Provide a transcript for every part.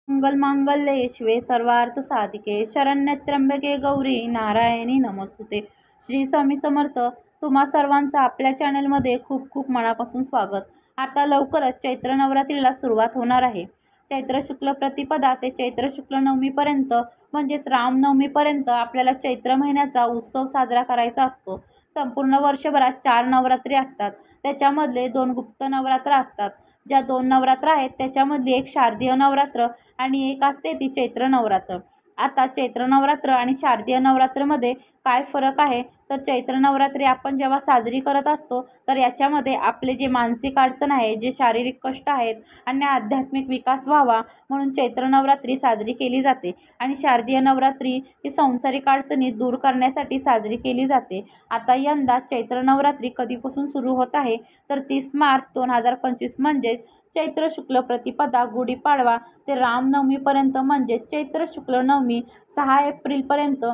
मंगलमांगल्ये शिवे सर्वार्थ साधिके शरण्ये त्र्यंबके गौरी नारायणी नमोस्तुते। श्री स्वामी समर्थ। तुम्हा सर्वांचं आपल्या चॅनलमध्ये खूप खूप मनापासून स्वागत। आता लवकरच चैत्र नवरात्रीला सुरुवात होणार आहे। चैत्र शुक्ल प्रतिपदा ते चैत्र शुक्ल नवमीपर्यंत म्हणजेच रामनवमीपर्यंत आपल्याला चैत्र महिन्याचा उत्सव साजरा करायचा असतो। संपूर्ण वर्षभरात 4 नवरात्री असतात, त्याच्यामधले 2 गुप्त नवरात्र असतात। ज्या 2 नवरात्र आहेत त्याच्यामधली एक शारदीय नवरात्र आणि एक असते ती चैत्र नवरात्र। आता चैत्र नवरात्र आणि शारदीय नवरात्रमध्ये काय फरक आहे तर चैत्र नवरात्री आपण जेव्हा साजरी करत असतो तर याच्यामध्ये आपले जे मानसिक अडचण आहे, जे शारीरिक कष्ट आहेत आणि आध्यात्मिक विकास व्हावा म्हणून चैत्र नवरात्री साजरी केली जाते आणि शारदीय नवरात्री ही सांसारिक अडचणी दूर करण्यासाठी साजरी केली जाते। आता यंदा चैत्र नवरात्री कधीपासून सुरू होत आहे तर 30 मार्च 2025 म्हणजे चैत्र शुक्ल प्रतिपदा गुढीपाडवा ते रामनवमीपर्यंत म्हणजे चैत्र शुक्ल नवमी 6 एप्रिलपर्यंत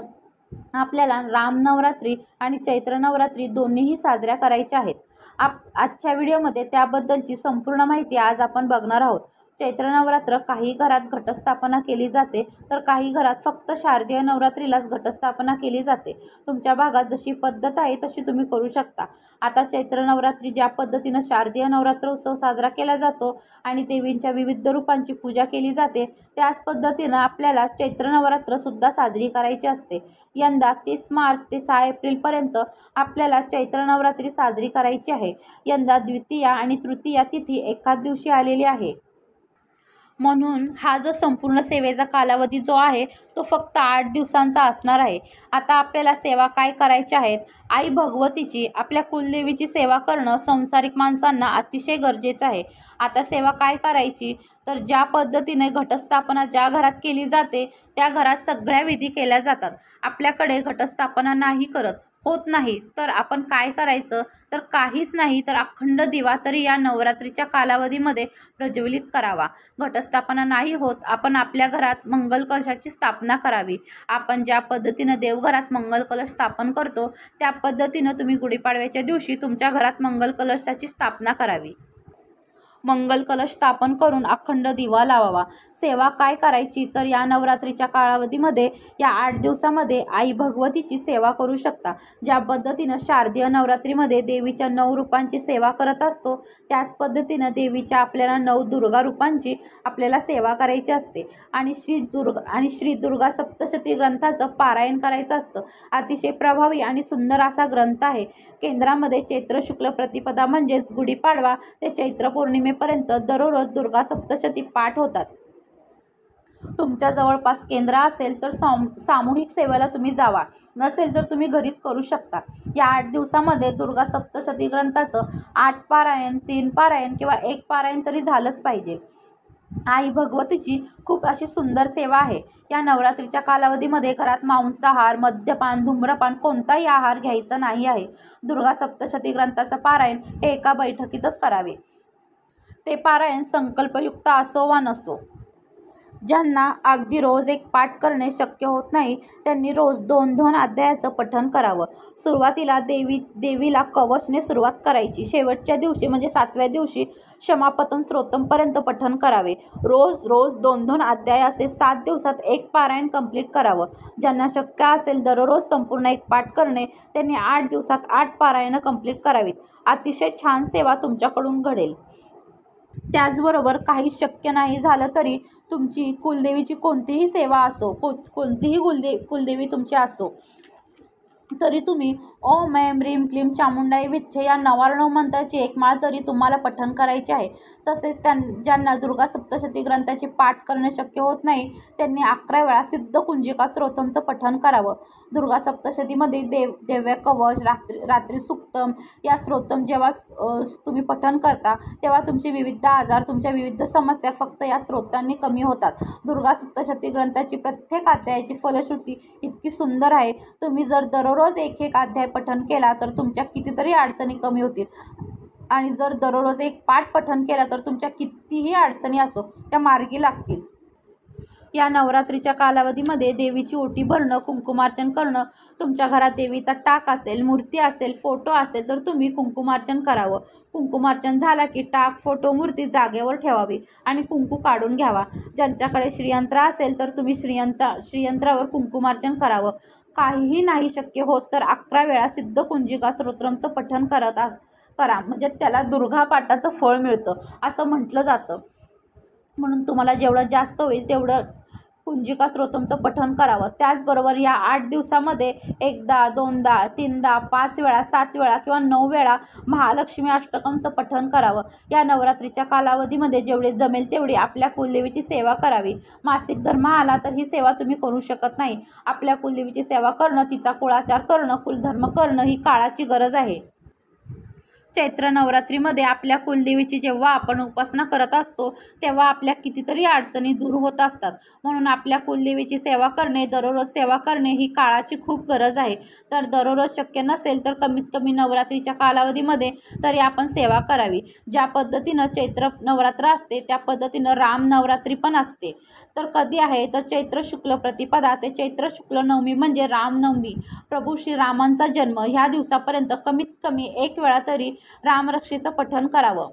आपल्याला रामनवरात्री आणि चैत्र नवरात्री दोन्हीही साजऱ्या करायच्या आहेत। आजच्या व्हिडिओमध्ये त्याबद्दलची संपूर्ण माहिती आज आपण बघणार आहोत। चैत्र नवरात्र काही घरात घटस्थापना केली जाते तर काही घरात फक्त शारदीय नवरात्रीलाच घटस्थापना केली जाते। तुमच्या भागात जशी पद्धत आहे तशी तुम्ही करू शकता। आता चैत्र नवरात्री ज्या पद्धतीनं शारदीय नवरात्र उत्सव साजरा केला जातो आणि देवींच्या विविध रूपांची पूजा केली जाते त्याच पद्धतीनं आपल्याला चैत्र नवरात्र सुद्धा साजरी करायची असते। यंदा 30 मार्च ते 6 एप्रिलपर्यंत आपल्याला चैत्र नवरात्री साजरी करायची आहे। यंदा द्वितीया आणि तृतीया तिथी एकाच दिवशी आलेली आहे, म्हणून हा जो संपूर्ण सेवेचा कालावधी जो आहे तो फक्त 8 दिवसांचा असणार आहे। आता आपल्याला सेवा काय करायच्या आहेत? आई भगवतीची, आपल्या कुलदेवीची सेवा करणं संसारिक माणसांना अतिशय गरजेचं आहे। आता सेवा काय करायची तर ज्या पद्धतीने घटस्थापना ज्या घरात केली जाते त्या घरात सगळ्या विधी केल्या जातात। आपल्याकडे घटस्थापना नाही होत नाही तर आपण काय करायचं तर काहीच नाही तर अखंड दिवा तरी या नवरात्रीच्या कालावधीमध्ये प्रज्वलित करावा। घटस्थापना नाही होत, आपण आपल्या घरात मंगल कलशाची स्थापना करावी। आपण ज्या पद्धतीनं देवघरात मंगल कलश स्थापन करतो त्या पद्धतीनं तुम्ही गुढीपाडव्याच्या दिवशी तुमच्या घरात मंगल कलशाची स्थापना करावी। मंगल कलश स्थापन करून अखंड दिवा लावावा। सेवा काय करायची तर या नवरात्रीच्या कालावधीमध्ये या 8 दिवसामध्ये आई भगवतीची सेवा करू शकता। ज्या पद्धतीनं शारदीय नवरात्रीमध्ये देवीच्या 9 रूपांची सेवा करत असतो त्याच पद्धतीनं देवीच्या आपल्याला 9 दुर्गा रूपांची आपल्याला सेवा करायची असते आणि श्री दुर्गा सप्तशती ग्रंथाचं पारायण करायचं असतं। अतिशय प्रभावी आणि सुंदर असा ग्रंथ आहे। केंद्रामध्ये चैत्र शुक्ल प्रतिपदा म्हणजेच गुढीपाडवा ते चैत्र पौर्णिमेपर्यंत दररोज दुर्गा सप्तशती पाठ होतात। तुमच्या जवळपास केंद्र असेल तर सामूहिक सेवेला तुम्ही जावा, नसेल तर तुम्ही घरीच करू शकता। या 8 दिवसामध्ये दुर्गा सप्तशती ग्रंथाचं 8 पारायण, 3 पारायण किंवा 1 पारायण तरी झालंच पाहिजे। आई भगवतीची खूप अशी सुंदर सेवा आहे। या नवरात्रीच्या कालावधीमध्ये घरात मांसाहार, मद्यपान, धूम्रपान कोणताही आहार घ्यायचा नाही आहे। दुर्गा सप्तशती ग्रंथाचं पारायण हे एका बैठकीतच करावे। ते पारायण संकल्पयुक्त असो वा नसो। ज्यांना अगदी रोज एक पाठ करणे शक्य होत नाही त्यांनी रोज 2-2 अध्यायाचं पठण करावं। सुरुवातीला देवीला कवचने सुरुवात करायची। शेवटच्या दिवशी म्हणजे 7व्या दिवशी क्षमापतन स्तोत्रपर्यंत पठण करावे। रोज 2-2 अध्याय असे 7 दिवसात एक पारायण कंप्लीट करावं। ज्यांना शक्य असेल दररोज संपूर्ण एक पाठ करणे त्यांनी 8 दिवसात 8 पारायणं कंप्लीट करावीत। अतिशय छान सेवा तुमच्याकडून घडेल। त्याचबरोबर काही शक्य नाही झालं तरी तुमची कुलदेवीची कोणतीही सेवा असो, कोणतीही कुलदेवी तुमची असो तरी तुम्ही ओम ऐं ह्रीं क्लीं चामुंडाई विच्चे या 99 मंत्राची एक माळ तरी तुम्हाला पठण करायची आहे। तसेच ज्यांना दुर्गा सप्तशती ग्रंथाची पाठ करणे शक्य होत नाही त्यांनी 11 वेळा सिद्ध कुंजिका स्तोत्रमचं पठण करावं। दुर्गा सप्तशतीमध्ये दिव्य कवच, रात्री सुक्तम या स्तोत्रम जेव्हा तुम्ही पठण करता तेव्हा तुमचे विविध आजार, तुमच्या विविध समस्या फक्त या स्तोत्रांनी कमी होतात। दुर्गा सप्तशती ग्रंथाची प्रत्येक अध्यायाची फलश्रुती इतकी सुंदर आहे। तुम्ही जर दररोज एक अध्याय पठण केला तर तुमच्या कितीतरी अडचणी कमी होतील आणि जर दररोज एक पाठ पठण केला तर तुमच्या कितीही अडचणी असो त्या मार्गी लागतील। या नवरात्रीच्या कालावधीमध्ये देवीची ओटी भरणं, कुंकुमार्चन करणं, तुमच्या घरात देवीचा टाक असेल, मूर्ती असेल, फोटो असेल तर तुम्ही कुंकुमार्चन करावं. कुंकुमार्चन झाला की टाक, फोटो, मूर्ती जागेवर ठेवावी आणि कुंकू काढून घ्यावा. ज्यांच्याकडे श्रीयंत्र असेल तर तुम्ही श्रीयंत्रावर कुंकुमार्चन करावं. काहीही नाही शक्य होत तर 11 वेळा सिद्ध कुंजिका स्तोत्रमचं पठण करा, म्हणजे त्याला दुर्गा पाठाचं फळ मिळतं असं म्हटलं जातं. म्हणून तुम्हाला जेवढं जास्त होईल तेवढं कुंजिका स्तोत्रमचं पठण करावं. त्याचबरोबर या 8 दिवसामध्ये 1दा, 2दा, 3दा, 5 वेळा, 7 वेळा किंवा 9 वेळा महालक्ष्मी अष्टकमचं पठण करावं. या नवरात्रीच्या कालावधीमध्ये जेवढे जमेल तेवढी आपल्या कुलदेवीची सेवा करावी. मासिक धर्म आला तर ही सेवा तुम्ही करू शकत नाही. आपल्या कुलदेवीची सेवा करणं, तिचा कुळाचार करणं, कुलधर्म करणं ही काळाची गरज आहे. चैत्र नवरात्रीमध्ये आपल्या कुलदेवीची जेव्हा आपण उपासना करत असतो तेव्हा आपल्या कितीतरी अडचणी दूर होत असतात. म्हणून आपल्या कुलदेवीची सेवा करणे, दररोज सेवा करणे ही काळाची खूप गरज आहे. तर दररोज शक्य नसेल तर कमीत कमी नवरात्रीच्या कालावधीमध्ये तरी आपण सेवा करावी. ज्या पद्धतीनं चैत्र नवरात्र असते त्या पद्धतीनं राम नवरात्री पण असते. तर कधी आहे तर चैत्र शुक्ल प्रतिपदा ते चैत्र शुक्ल नवमी म्हणजे रामनवमी, प्रभू श्रीरामांचा जन्म ह्या दिवसापर्यंत कमीत कमी 1 वेळा तरी रामरक्षेचं पठण करावं.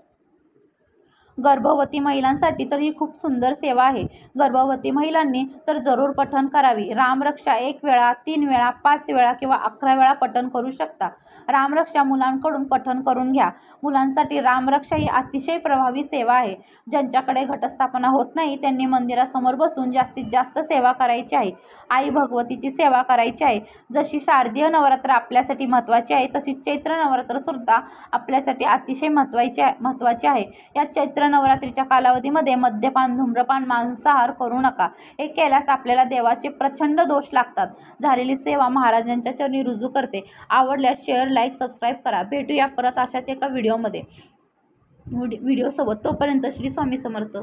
गर्भवती महिलांसाठी तर ही खूप सुंदर सेवा आहे. गर्भवती महिलांनी तर जरूर पठण करावी. रामरक्षा 1 वेळा, 3 वेळा, 5 वेळा किंवा 11 वेळा पठण करू शकता. रामरक्षा मुलांकडून पठण करून घ्या. मुलांसाठी रामरक्षा ही अतिशय प्रभावी सेवा आहे. ज्यांच्याकडे घटस्थापना होत नाही त्यांनी मंदिरासमोर बसून जास्तीत जास्त सेवा करायची आहे. आई भगवतीची सेवा करायची आहे. जशी शारदीय नवरात्र आपल्यासाठी महत्त्वाची आहे तशी चैत्र नवरात्रसुद्धा आपल्यासाठी अतिशय महत्त्वाची आहे. या चैत्र नवरात्रीच्या कालावधीमध्ये मद्यपान, धूम्रपान, मांसाहार करू नका. हे केल्यास आपल्याला देवाचे प्रचंड दोष लागतात. झालेली सेवा महाराजांच्या चरणी रुजू करते. आवडल्यास शेअर, लाईक, सबस्क्राईब करा. भेटूया परत अशाच एका व्हिडिओसोबत. तोपर्यंत श्री स्वामी समर्थ.